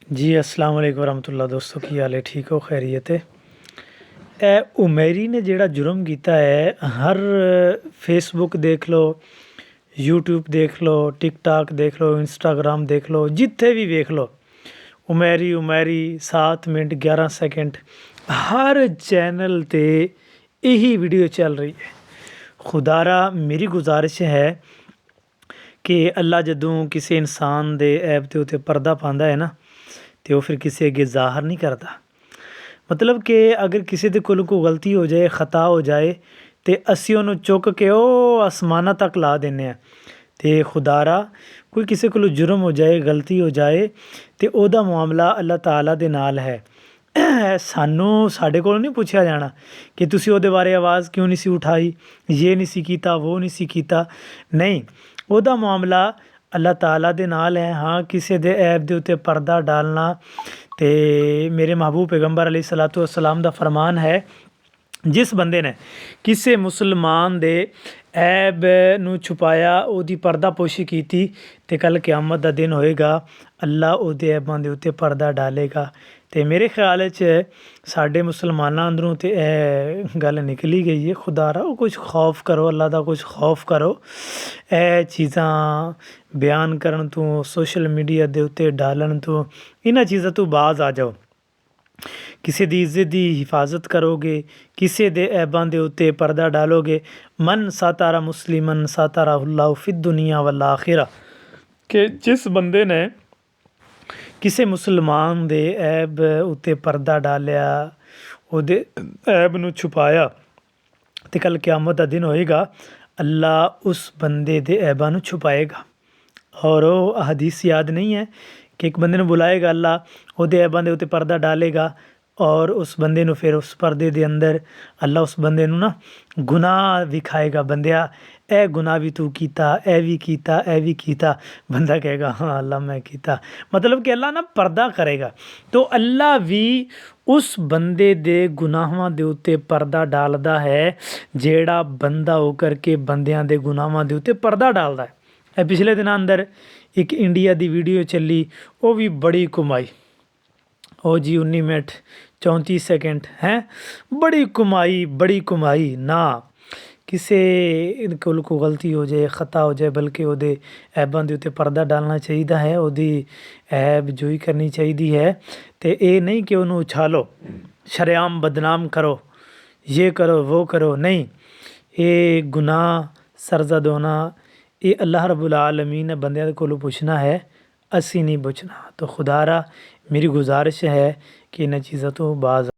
जी अस्सलाम वालेकुम रहमतुल्लाह। दोस्तों की हाल है, ठीक हो, खैरियत है। ए उमेरी ने जेड़ा जुर्म कीता है, हर फेसबुक देख लो, यूट्यूब देख लो, टिकटॉक देख लो, इंस्टाग्राम देख लो, जिथे भी देख लो, उमेरी उमेरी 7 मिनट 11 सेकंड हर चैनल ते यही वीडियो चल रही है। खुदारा मेरी गुजारिश है कि अल्लाह जदों किसी इंसान दे ऐब दे उत्ते पर्दा पांदा है ना, तो वह फिर किसी अगे ज़ाहर नहीं करता। मतलब कि अगर किसी दे कोलों कोई गलती हो जाए, खता हो जाए, तो असी उन्होंने चुक के वो आसमाना तक ला देने। तो खुदारा कोई किसी को जुर्म हो जाए, गलती हो जाए, तो ओदा मामला अल्लाह ताला दे नाल है। सानू साढ़े को नहीं पूछा जाना कि तुसी ओदे बारे आवाज़ क्यों नहीं सी उठाई, ये नहीं सी कीता, वो नहीं सी कीता। नहीं, ओदा मामला अल्लाह ताला दे नाल है। हाँ, किसी दे ऐब दे उत्ते पर्दा डालना, तो मेरे महबूब पैगंबर अलैहिस्सलातु वस्सलाम दा फरमान है, जिस बंदे ने किसी मुसलमान दे ऐब नू छुपाया, ओदी पर्दापोशी कीती, ते कल क़यामत दा दिन होएगा, अल्लाह ओदे ऐबां दे उत्ते पर्दा डालेगा। तो मेरे ख्याल च साढ़े मुसलमानां अंदरों तो यह गल निकली गई है। खुदारा कुछ खौफ करो, अल्लाह दा कुछ खौफ करो। ए चीज़ां बयान करन तो, सोशल मीडिया दे उत्ते डालन तो, इन्हां चीज़ां तो बाज आ जाओ। किसी दी इज्जत दी हिफाजत करोगे, किसी दे ऐबां दे उत्ते पर्दा डालोगे, मन सातारा मुस्लिमन साताराहुल्लाहु फिद दुनिया वल आखिरा, कि जिस बंदे ने किसी मुसलमान दे ऐब उत्ते पर्दा डालिया, ओदे ऐब नू छुपाया, तो कल क़यामत दा दिन होएगा, अल्लाह उस बंदे दे ऐबां नू छुपाएगा। और वो हदीस याद नहीं है कि एक बंदे ने बुलाएगा, अल्लाह ओदे ऐबां दे उत्ते पर्दा डालेगा, और उस बंदे नू फिर उस पर्दे दे अंदर अल्लाह उस बंदे नू ना गुनाह विखाएगा। बंदिया ए गुनाह भी तू कीता, ए भी कीता, ए भी कीता। बंदा कहेगा हाँ अल्लाह मैं कीता। मतलब कि अल्लाह ना पर्दा करेगा। तो अल्लाह भी उस बंदे दे गुनाहां दे उत्ते पर्दा डालदा है, जेड़ा बंदा होकर के बंदियां दे गुनाहां दे उत्ते पर्दा डालदा है। पिछले दिनां अंदर एक इंडिया दी वीडियो चली, वो भी बड़ी कमाई, ओ जी 19 मिनट 34 सेकंड हैं, बड़ी कमाई ना। किसी कोल को गलती हो जाए, खता हो जाए, बल्कि ओदे ऐबां दे उत्ते पर्दा डालना चाहिए है, ओदी ऐब जोई करनी चाहिए है। तो ये नहीं कि उन्होंने उछालो, शरेआम बदनाम करो, ये करो वो करो, नहीं। ये गुनाह सरजद होना, ये अल्लाह रब्बुल आलमीन ने बंदे को पुछना है, असी नहीं पुछना। तो खुदारा मेरी गुजारिश है कि इन चीज़ों तो बाज